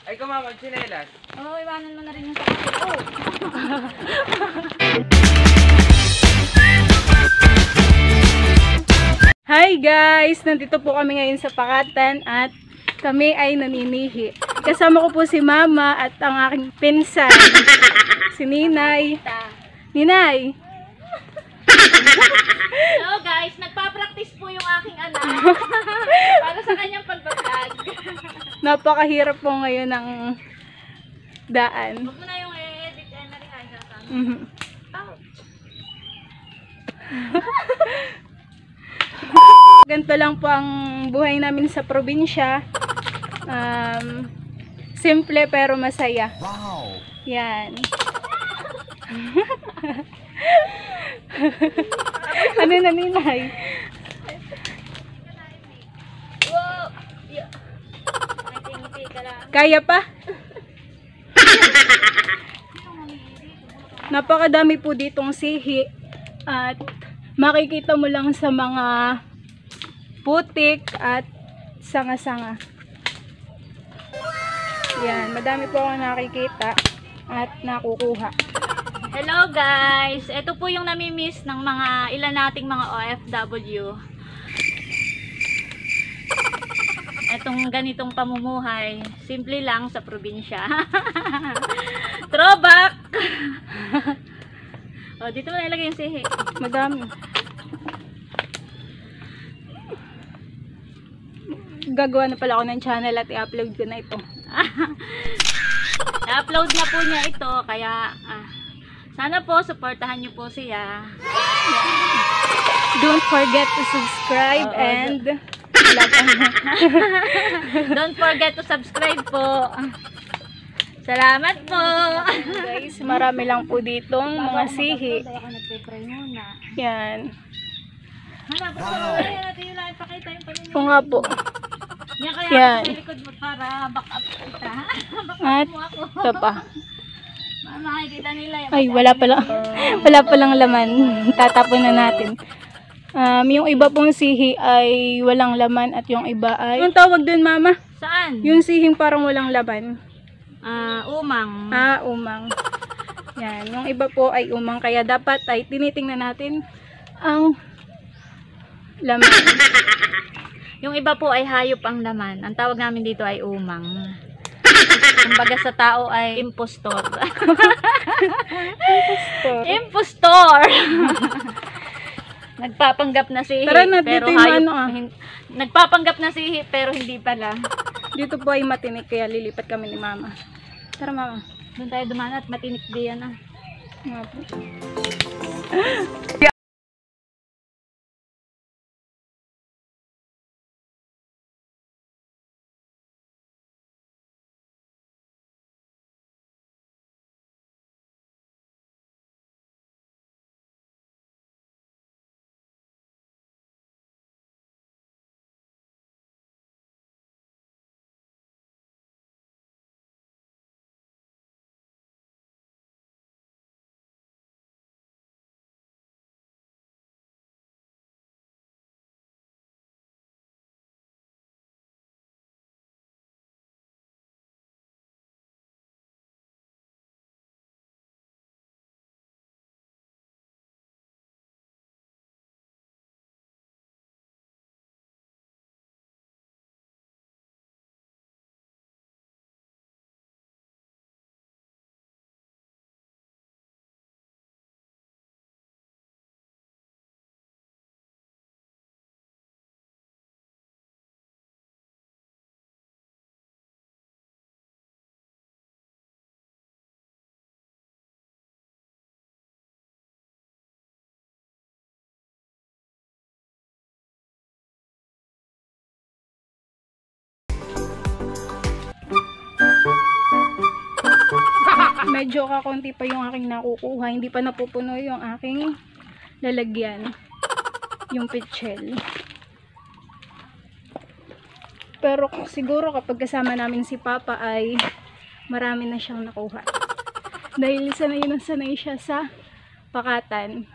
Ay, kumama, chinelas. Oo, iwanan mo na rin yung sakit. Oh! Hi guys! Nandito po kami ngayon sa Pakatan at kami ay naninihi. Kasama ko po si Mama at ang aking pinsan, si Ninay. Ninay! Hello guys, nagpa-practice po yung aking anak para sa kanyang pagbablog. Napakahirap po ngayon ng daan. Huwag mo na yung edit and na-rehearsal sa amin. Mhm. Ganito lang po ang buhay namin sa probinsya. Simple pero masaya. Wow! Yan. Ano na, Ninay? Wow! Yeah. Ngiti-ngiti ka lang. Kaya pa? Napakadami po ditong sihi at makikita mo lang sa mga putik at sanga-sanga. Yan, madami po ako nakikita at nakukuha. Hello guys! Ito po yung nami-miss ng mga ilan nating mga OFW. Etong ganitong pamumuhay, simple lang sa probinsya. Throwback! O, dito mo na ilagay yung sihi. Madami. Gagawa na pala ako ng channel at i-upload ko na ito. I-upload na po niya ito, kaya sana po supportahan niyo po siya. Don't forget to subscribe and Don't forget to subscribe po. Salamat po. guys, marami lang po ditong mga sihi. Ako nagpe-pray muna. Yan. Hanap ko natin yung lang pakita yung panunod. Ito nga po. Yan kaya Yan. sa likod mo para back up kita. Back At up mo ako. ito pa. Makikita nila yung Ay, wala palang laman. Tatapon na natin. Yung iba pong sihi ay walang laman at yung iba ay... Anong tawag dun, Mama? Saan? Yung sihing parang walang laman. Umang. Umang. Yan. Yung iba po ay umang. Kaya dapat ay tinitingnan natin ang laman. Yung iba po ay hayop ang laman. Ang tawag namin dito ay umang. Kumbaga sa tao ay impostor. Impostor! Nagpapanggap na sihi Tara na, pero dito yung hayop. ano, Nagpapanggap na sihi pero hindi pala. Dito po ay matinik kaya lilipat kami ni Mama. Tara, Mama. Doon tayo dumaan at matinik diyan na. Nga po. Medyo kakunti pa yung aking nakukuha. Hindi pa napupuno yung aking lalagyan. Yung pitchel. Pero siguro kapag kasama namin si Papa ay marami na siyang nakuha. Dahil sanay siya sa Pakatan.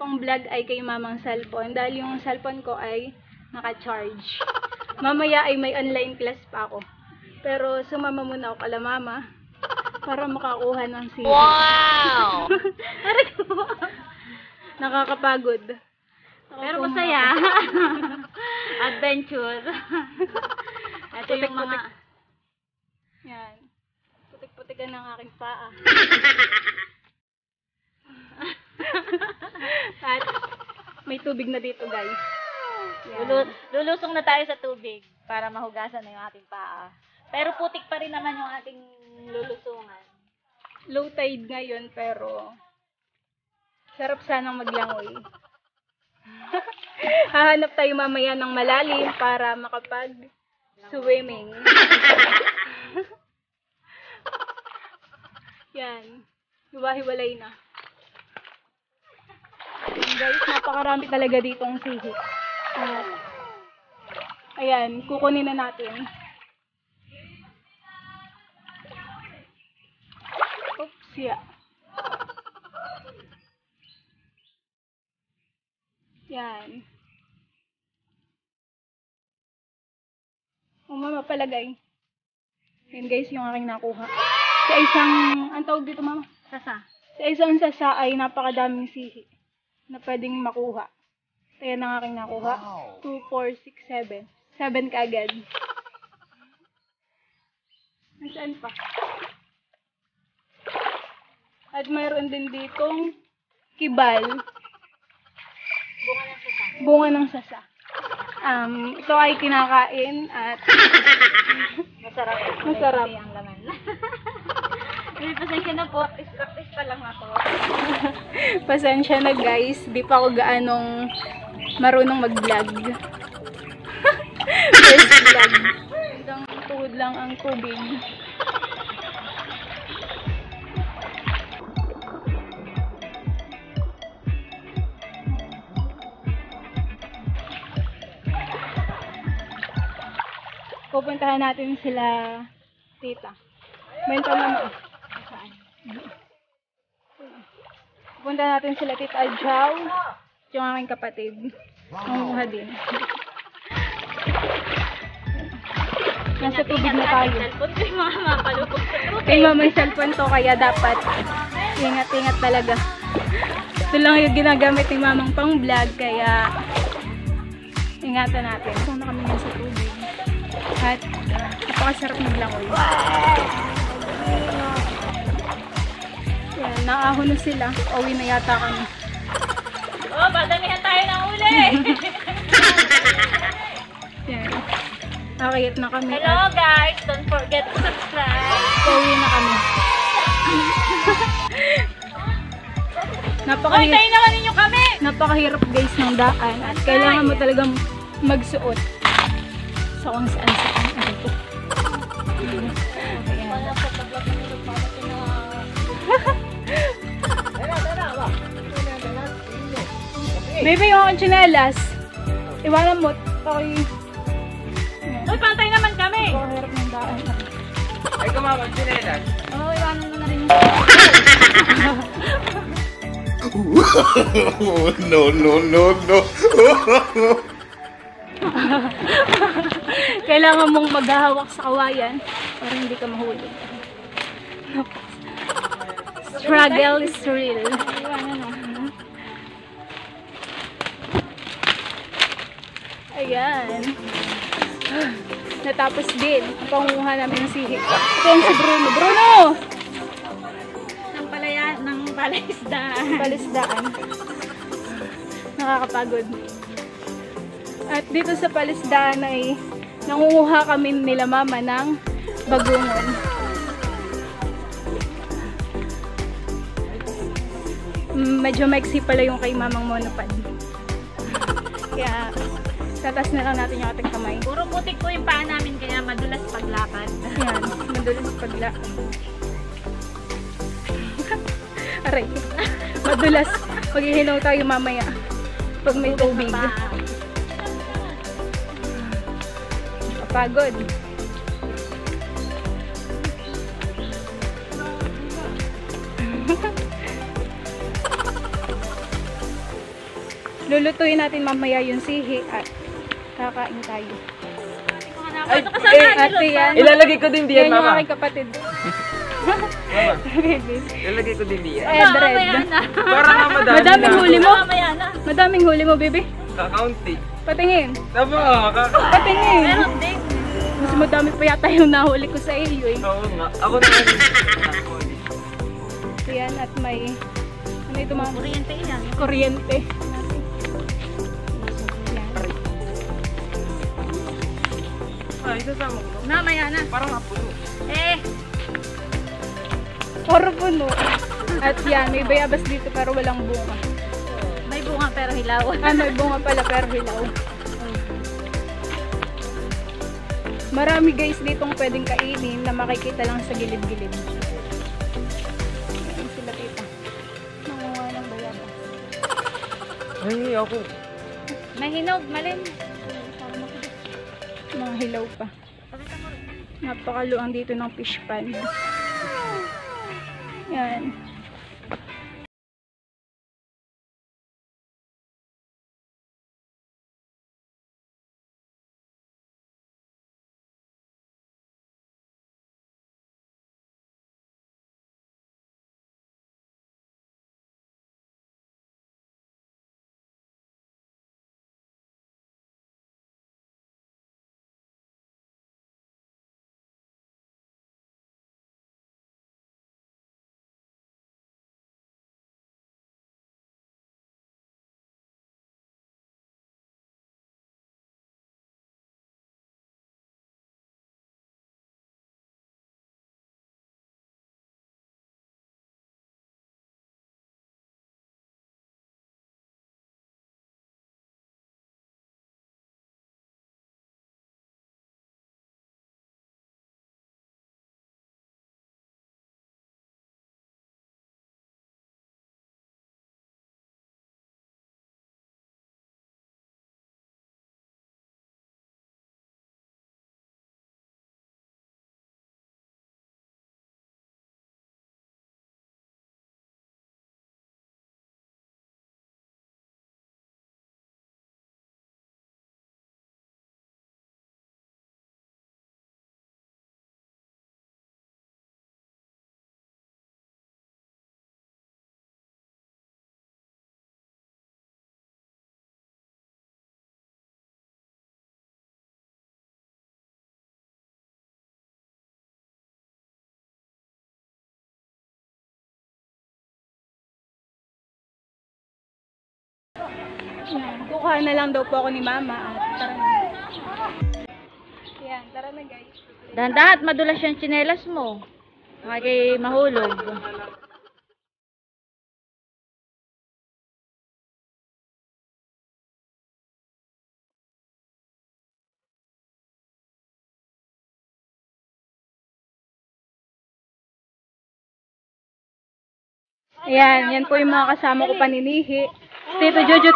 pang vlog ay kay mamang cellphone dahil yung cellphone ko ay naka-charge. Mamaya ay may online class pa ako. Pero sumama muna ako kala mama para makakuha ng sihig. Wow! Nakakapagod. Pero masaya. Adventure. Ito yung mga... Yan. Putik-putikan ng aking paa. At may tubig na dito, guys. Yan. Lulusong na tayo sa tubig para mahugasan na yung ating paa. Pero putik pa rin naman yung ating lulusungan. Low tide ngayon, pero sarap sanang maglangoy. Hahanap tayo mamaya ng malalim para makapag-swimming. Yan. Hiwa-hiwalay na. Yan guys, napakarami talaga ditong sihig. Ayan, kukunin na natin. Oops, yeah. Yan. Mama, palagay. Yan guys, yung aking nakuha. Sa isang, ang tawag dito mama? Sasa. Sa isang sasa ay napakadaming sihi na pwedeng makuha. Kaya ang aking nakuha. 2, 4, 6, 7. 7 kaagad. Nasaan pa? At mayroon din ditong kibal. Bunga ng sasa. Ito ay kinakain at Masarap. Masarap. Ang laman. Pasensya na po. Practice pa lang ako. Pasensya na guys. Di pa ako gaanong marunong mag-vlog. First vlog. Hanggang tuhod lang ang tubig. Pupuntahan natin sila tita. Bento naman. Saan? Pupuntahan natin sila tita Adjaw. Yung aking kapatid. Nanguha din. Nasa tubig na tayo. Cellphone ko yung mga mapalupok sa tubig. Kay mama yung cellphone to kaya dapat ingat-ingat talaga. Ito lang yung ginagamit ni mamang pang vlog kaya ingatan natin. Kung na kami sa tubig. At napakasarap maglangoy. Yan, naahon na sila. Uwi na yata kami. Oh, padamihan tayo ng uli! Yan. Nakakayat na kami. Hello guys! Don't forget to subscribe! Uwi na kami. Hoy, tayo naman ninyo kami! Napakahirap guys ng daan. At kailangan mo talagang magsuot sa kung saan. Baby, yung akong tsinelas. Iwanan mo. Okay. Uy, pantay naman kami! Napakahirap ng daan. Ay, kumamang sinelas. Oo, iwanan mo na rin. No, no, no, no. Kailangan mong maghahawak sa kawayan para hindi ka mahulog. Struggle is real. Ayan. Natapos din ang pangunguha namin ng sihig. Ito yung si Bruno. Bruno! Ng palaisdaan. Palisdaan. Nakakapagod. At dito sa palisdaan ay nangunguha kami nila mama ng bagungon. Medyo maiksi pala yung kay mamang monopod. Kaya tatas na lang natin yung ating kamay. Puro putik po yung paa namin kaya madulas paglakad. Yan, madulas paglakad. Aray, madulas. Maghihinaw tayo mamaya pag may tubig. Kapagod. Lulutuin natin mamaya yung sihi at kakain tayo. Ay, At yan, Ilalagay ko din yan diyan, yung mama. aking kapatid. Mama, Baby. ilalagay ko din diyan. Red. Para nga madami Madaming na. huli mo. Madaming huli mo, baby. Kakaunti. Patingin. Tama, Patingin. Meron din. Mas madami pa yata yung nahuli ko sa iyo eh. Oo nga. Ako naman. Yan, at may, ano ito mga Kuryente yan. kuryente. Yan. Ah, isasama ko. Mamaya na. Parang apuno. Puro puno. At yan, may bayabas dito pero walang bunga. May bunga pero hilaw. May bunga pala pero hilaw. Marami guys ditong pwedeng kainin na makikita lang sa gilid-gilid. Ayan sila tita. Manguha ng bayabas. Ay, ako. May hinog, malin. Mga hilaw pa. Napakaluang dito ng fish pond. Yan. Yan. Kukuha na lang daw po ako ni mama at tara na. Yan, tara na guys. Dahan-dahan at madulas yung tsinelas mo. Kaya mahulog. Ayan, yan po yung mga kasama ko paninihi. Tito Jojo,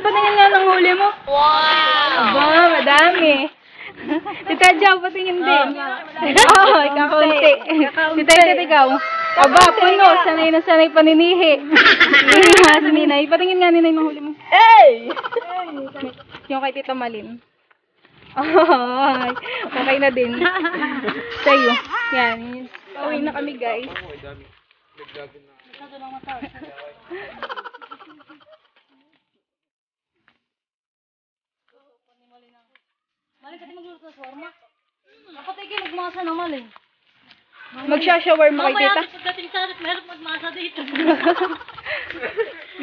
patingin nga ng huli mo. Wow! Aba, madami. Tita Jo, patingin din. Oo, kakaunti. Tita ikaw. Aba, puno, sanay na sanay paninihi. Hihiha si Ninay. Patingin nga Ninay ng huli mo. Hey! Yung kay Tita Malin. Ay, okay na din. Sa'yo. Yan. Pauwi na kami guys. Magsha-shawarma kay tita.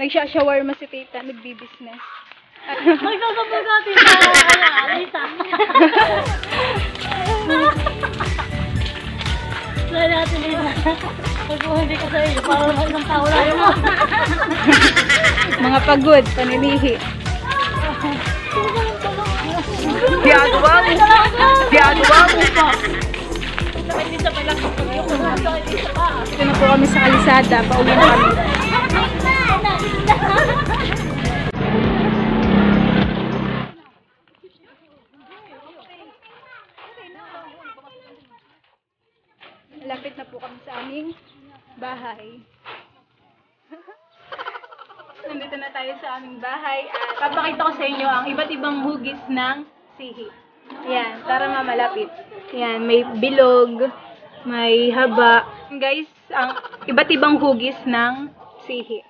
Nagsha-shawarma si tita, nagbi-business. Magsasabog natin sa Alita. Dahil natin dito. Pag hindi ka sa iyo, para naman isang tao lang mo. Mga pagod, paninihi. Ginagawa mo! Ginagawa mo! Ito na po kami sa kalisada, pauwi na kami. Malapit na po kami sa aming bahay. Nandito nandito na tayo sa aming bahay at papakita ko sa inyo ang iba't ibang hugis ng sihi. Ayan, tara mamalapit. Ayan, may bilog, may haba. Guys, ang iba't ibang hugis ng sihi.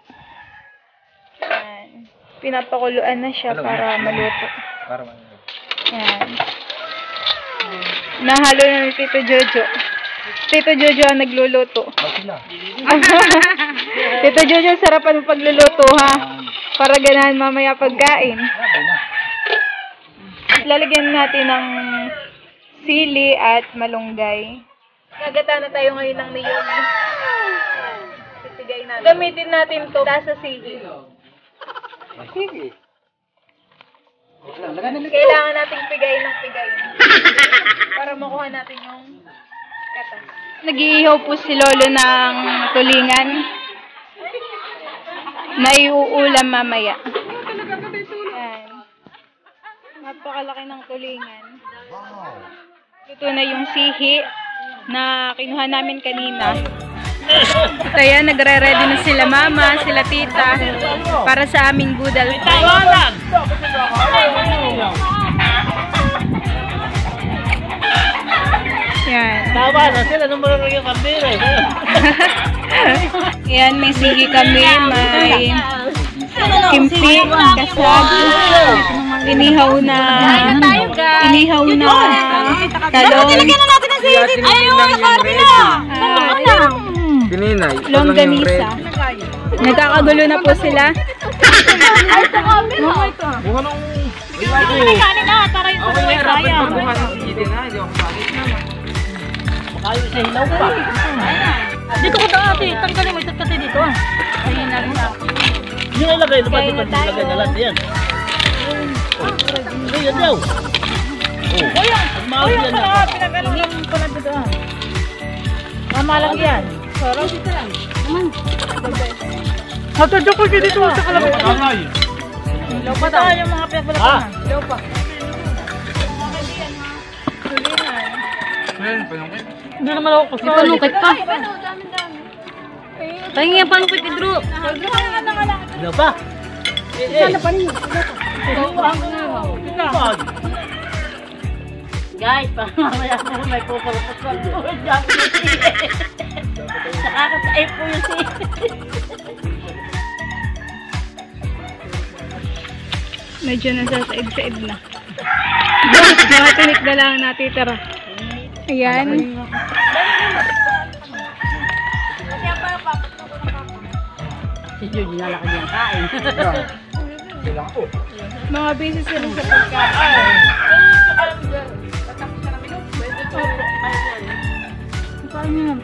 Ayan. Pinapakuluan na siya para maluto. Ayan. Nahalo na ni Tito Jojo. Tito Jojo ang nagluluto. Tito Jojo, sarapan mo pagluluto ha. Para ganahan mamaya pagkain. Lalagyan natin ng sili at malunggay. Gagata na tayo ngayon ng niyog. Sisigay natin. Gamitin natin to sa sili. Kailangan nating pigay ng pigay. Para makuha natin yung katas. Nag-iihaw po si Lolo ng tulingan na iuulam mamaya. Ayan. Napakalaki ng tulingan. Ito na yung sihi na kinuha namin kanina. So yan, nagre-ready na sila mama, sila tita para sa aming budal. Yan. Tawa na sila nung marunong yung kambira. Yan, may sihi kami, may kimpi, kasag, inihaw na talong, Pininay. longganisa. Nagkakagulo na po sila. Buha nung... Ako may harapan pagbuha ng sige na. Hindi ako bakit naman. Makayo sa hilaw pa. Dito ko dati. Tanggalin mo. Itat kasi dito. Ayun na rin ako. Yung ilagay. Diba dito nilagay na lahat yan? Yan daw. Pagmahal yan na. Pinagaling ko na dito. Tama lang yan. Sarap dito lang. Hatadyo ko dito sa kalabay. Ilaw pa daw. Yung mga pinagbalatan. Ilaw pa. Hindi naman ako kasali. May panukit pa. Pahingi ang panukit ni Drew. Ano pa? Sana pa rin. Guys, mamaya po may pupulupot pa. Nakakataip po yun siya. Medyo nasa said-said na. Mga tinik na lang natitira. Ayan. Si Jude, nalaki niya kain. Mga busy sila sa pagkain. Paano yan?